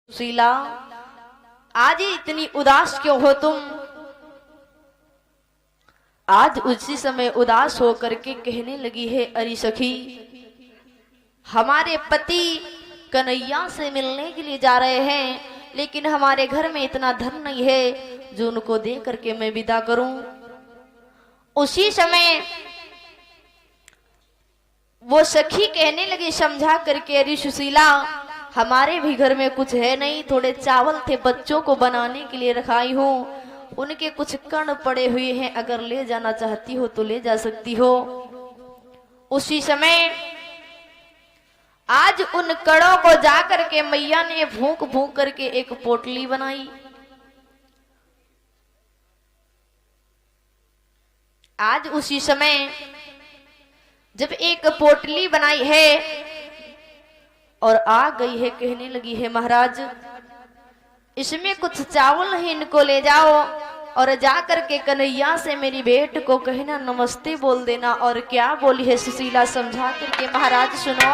सुशीला, आज इतनी उदास क्यों हो तुम? आज उसी समय उदास होकर के कहने लगी है, अरे सखी, हमारे पति कन्हैया से मिलने के लिए जा रहे हैं, लेकिन हमारे घर में इतना धन नहीं है जो उनको दे करके मैं विदा करूं। उसी समय वो सखी कहने लगी समझा करके, अरे सुशीला, हमारे भी घर में कुछ है नहीं, थोड़े चावल थे बच्चों को बनाने के लिए रखाई हूँ, उनके कुछ कण पड़े हुए हैं, अगर ले जाना चाहती हो तो ले जा सकती हो। उसी समय आज उन कणों को जाकर के मैया ने भूख भूख करके एक पोटली बनाई। आज उसी समय जब एक पोटली बनाई है और आ गई है, कहने लगी है, महाराज, इसमें कुछ चावल है, इनको ले जाओ और जाकर के कन्हैया से मेरी बेट को कहना नमस्ते बोल देना। और क्या बोली है सुशीला, समझा करके महाराज सुनो।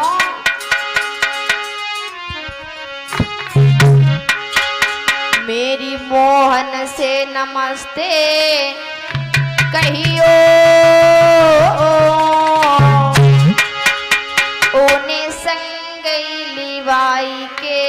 मेरी मोहन से नमस्ते कहियो, ओने संग लिवाई के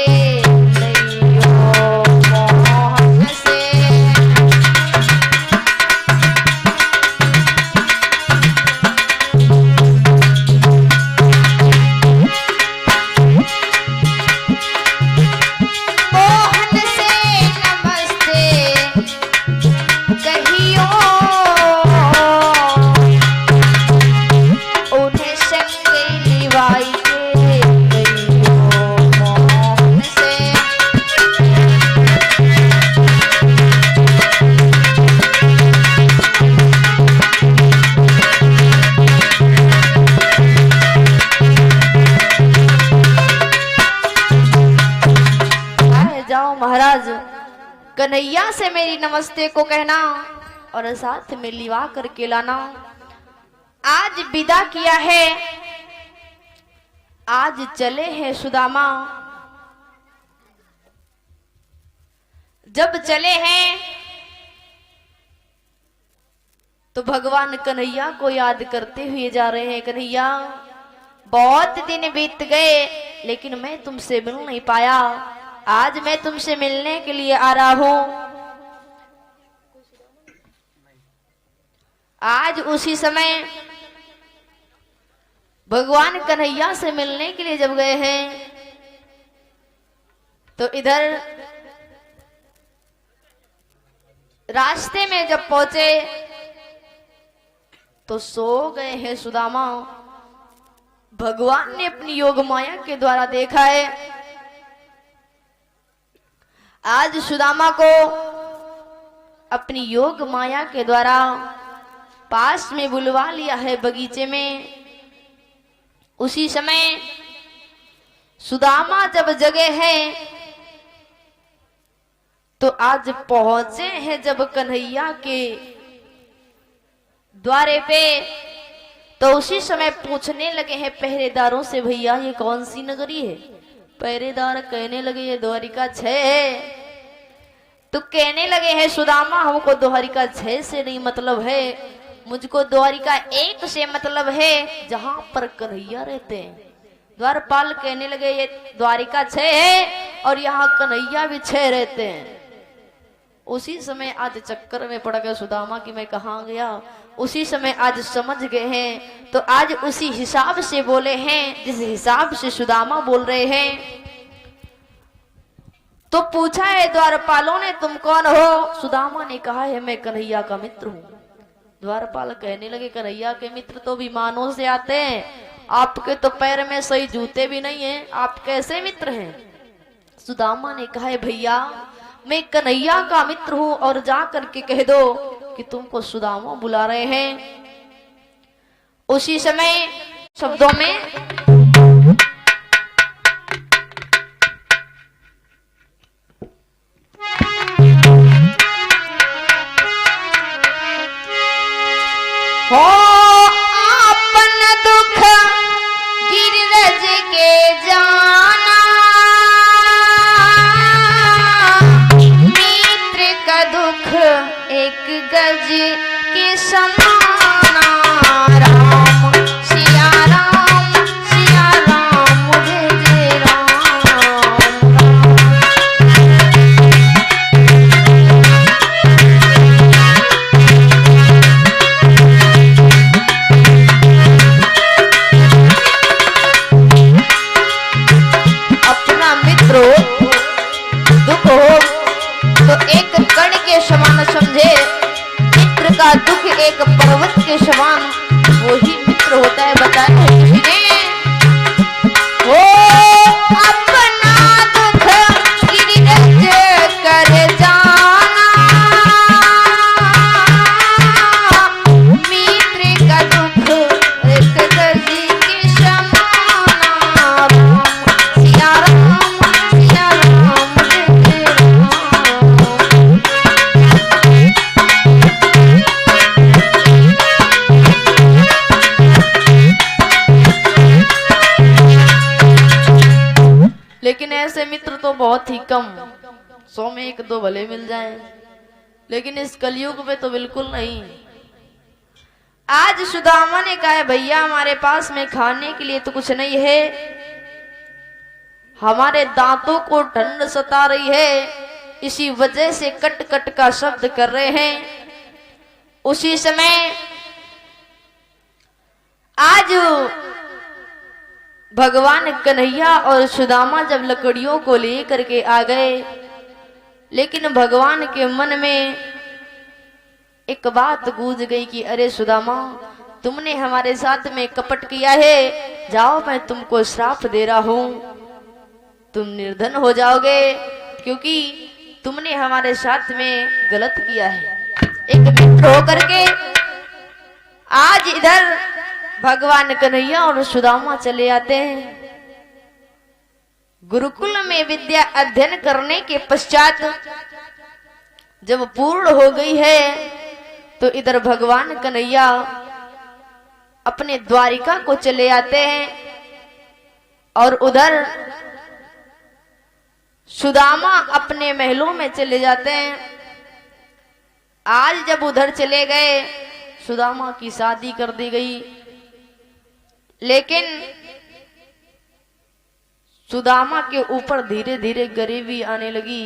कन्हैया से मेरी नमस्ते को कहना और साथ में लिवा करके लाना। आज विदा किया है, आज चले हैं सुदामा। जब चले हैं तो भगवान कन्हैया को याद करते हुए जा रहे हैं। कन्हैया, बहुत दिन बीत गए लेकिन मैं तुमसे मिल नहीं पाया, आज मैं तुमसे मिलने के लिए आ रहा हूं। आज उसी समय भगवान कन्हैया से मिलने के लिए जब गए हैं तो इधर रास्ते में जब पहुंचे तो सो गए हैं सुदामा। भगवान ने अपनी योग माया के द्वारा देखा है, आज सुदामा को अपनी योग माया के द्वारा पास में बुलवा लिया है बगीचे में। उसी समय सुदामा जब जगे हैं तो आज पहुंचे हैं जब कन्हैया के द्वारे पे, तो उसी समय पूछने लगे हैं पहरेदारों से, भैया ये कौन सी नगरी है? पहरेदार कहने लगे ये द्वारिका 6 है। तो कहने लगे हैं सुदामा, हमको द्वारिका 6 से नहीं मतलब है, मुझको द्वारिका 1 से मतलब है, जहां पर कन्हैया रहते हैं। द्वारपाल कहने लगे ये द्वारिका 6 है और यहाँ कन्हैया भी 6 रहते हैं। उसी समय आज चक्कर में पड़ गया सुदामा कि मैं कहाँ गया। उसी समय आज समझ गए हैं तो आज उसी हिसाब से बोले हैं जिस हिसाब से सुदामा बोल रहे हैं। तो पूछा है द्वारपालों ने, तुम कौन हो? सुदामा ने कहा है मैं कन्हैया का मित्र हूँ। द्वारपाल कहने लगे कन्हैया के मित्र तो विमानों से आते हैं, आपके तो पैर में सही जूते भी नहीं है, आप कैसे मित्र हैं? सुदामा ने कहा है भैया मैं कन्हैया का मित्र हूं और जा करके कह दो कि तुमको सुदामा बुला रहे हैं। उसी समय शब्दों में हो आपन दुख गिरज के जाना जी के समाना। राम सिया राम जय जय राम राम। अपना मित्र दुख हो तो एक कण के समान समझे, मित्र का दुख एक पर्वत के समान, वही मित्र होता है। बताया है किसी ने, वो अपना दुख गिरज कर जाना, मित्र का दुख एक दर्जी के समान। सिया राम जय जय राम। लेकिन ऐसे मित्र तो बहुत ही कम, 100 में 1-2 भले मिल जाएं, लेकिन इस कलयुग में तो बिल्कुल नहीं। आज सुदामा ने कहा, भैया हमारे पास में खाने के लिए तो कुछ नहीं है, हमारे दांतों को ठंड सता रही है, इसी वजह से कट कट का शब्द कर रहे हैं। उसी समय आज भगवान कन्हैया और सुदामा जब लकड़ियों को लेकर के आ गए, लेकिन भगवान के मन में एक बात गूंज गई कि अरे सुदामा, तुमने हमारे साथ में कपट किया है, जाओ मैं तुमको श्राप दे रहा हूं, तुम निर्धन हो जाओगे, क्योंकि तुमने हमारे साथ में गलत किया है। एक मित्र होकर के आज इधर भगवान कन्हैया और सुदामा चले आते हैं। गुरुकुल में विद्या अध्ययन करने के पश्चात जब पूर्ण हो गई है, तो इधर भगवान कन्हैया अपने द्वारिका को चले आते हैं और उधर सुदामा अपने महलों में चले जाते हैं। आज जब उधर चले गए, सुदामा की शादी कर दी गई, लेकिन सुदामा के ऊपर धीरे धीरे गरीबी आने लगी,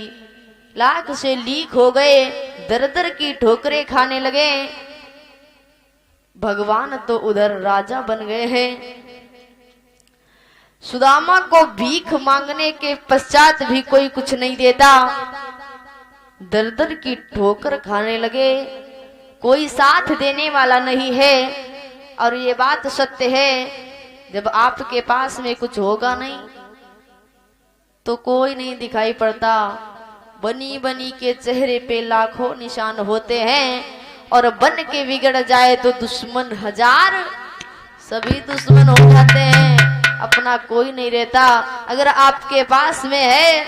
लाख से लीक हो गए, दर दर की ठोकरें खाने लगे। भगवान तो उधर राजा बन गए हैं। सुदामा को भीख मांगने के पश्चात भी कोई कुछ नहीं देता, दर दर की ठोकर खाने लगे, कोई साथ देने वाला नहीं है। और ये बात सत्य है, जब आपके पास में कुछ होगा नहीं तो कोई नहीं दिखाई पड़ता, बनी बनी के चेहरे पे लाखों निशान होते हैं, और बन के बिगड़ जाए तो दुश्मन हजार, सभी दुश्मन हो जाते हैं, अपना कोई नहीं रहता। अगर आपके पास में है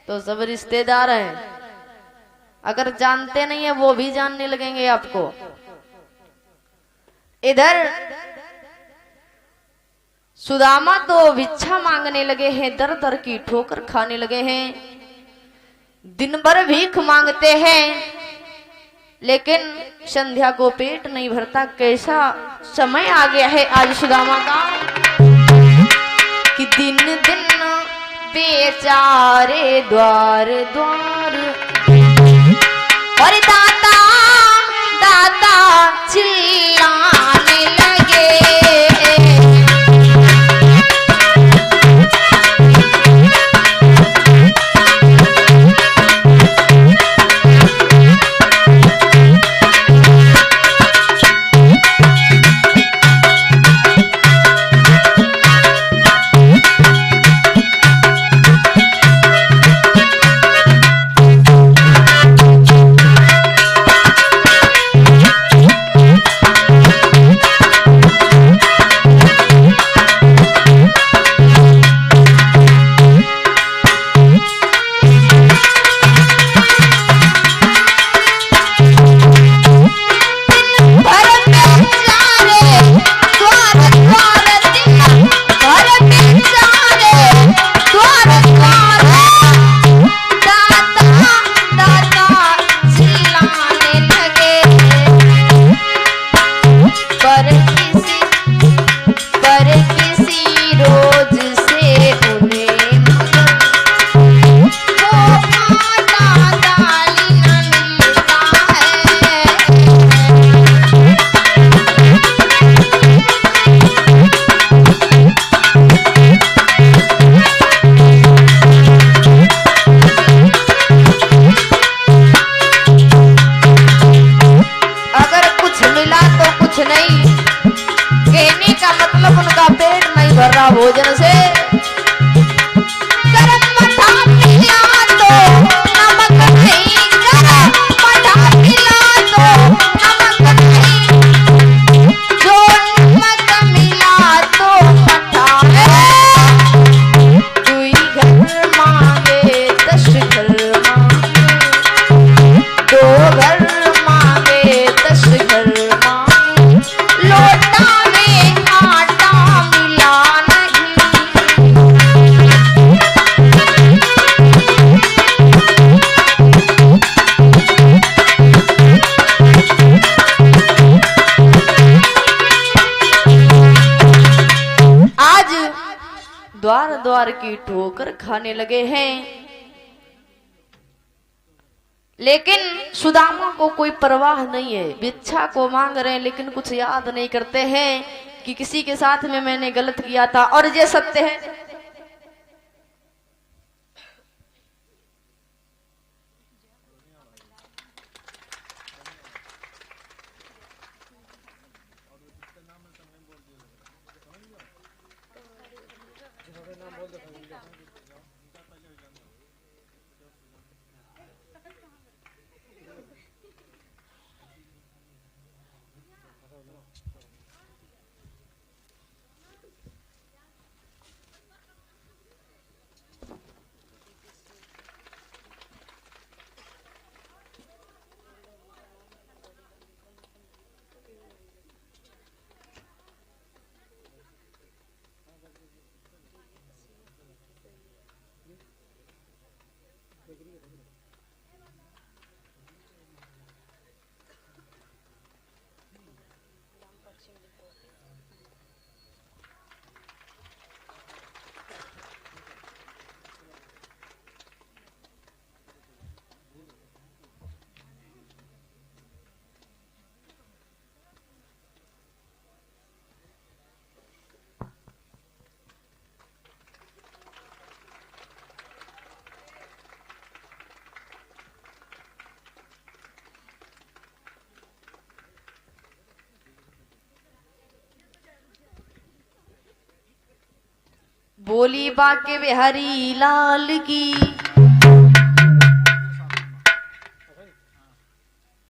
तो सब रिश्तेदार हैं, अगर जानते नहीं है वो भी जानने लगेंगे आपको। इधर सुदामा तो भिक्षा मांगने लगे हैं, दर दर की ठोकर खाने लगे हैं, दिन भर भीख मांगते हैं, लेकिन संध्या को पेट नहीं भरता। कैसा समय आ गया है आज सुदामा का कि दिन दिन बेचारे द्वार द्वार, और दाता दाता चिल्लाने लगे। की ठोकर खाने लगे हैं। लेकिन सुदामा को कोई परवाह नहीं है, भिक्षा को मांग रहे हैं लेकिन कुछ याद नहीं करते हैं कि किसी के साथ में मैंने गलत किया था और ये सत्य है। बोली बाके बिहारी लाल की।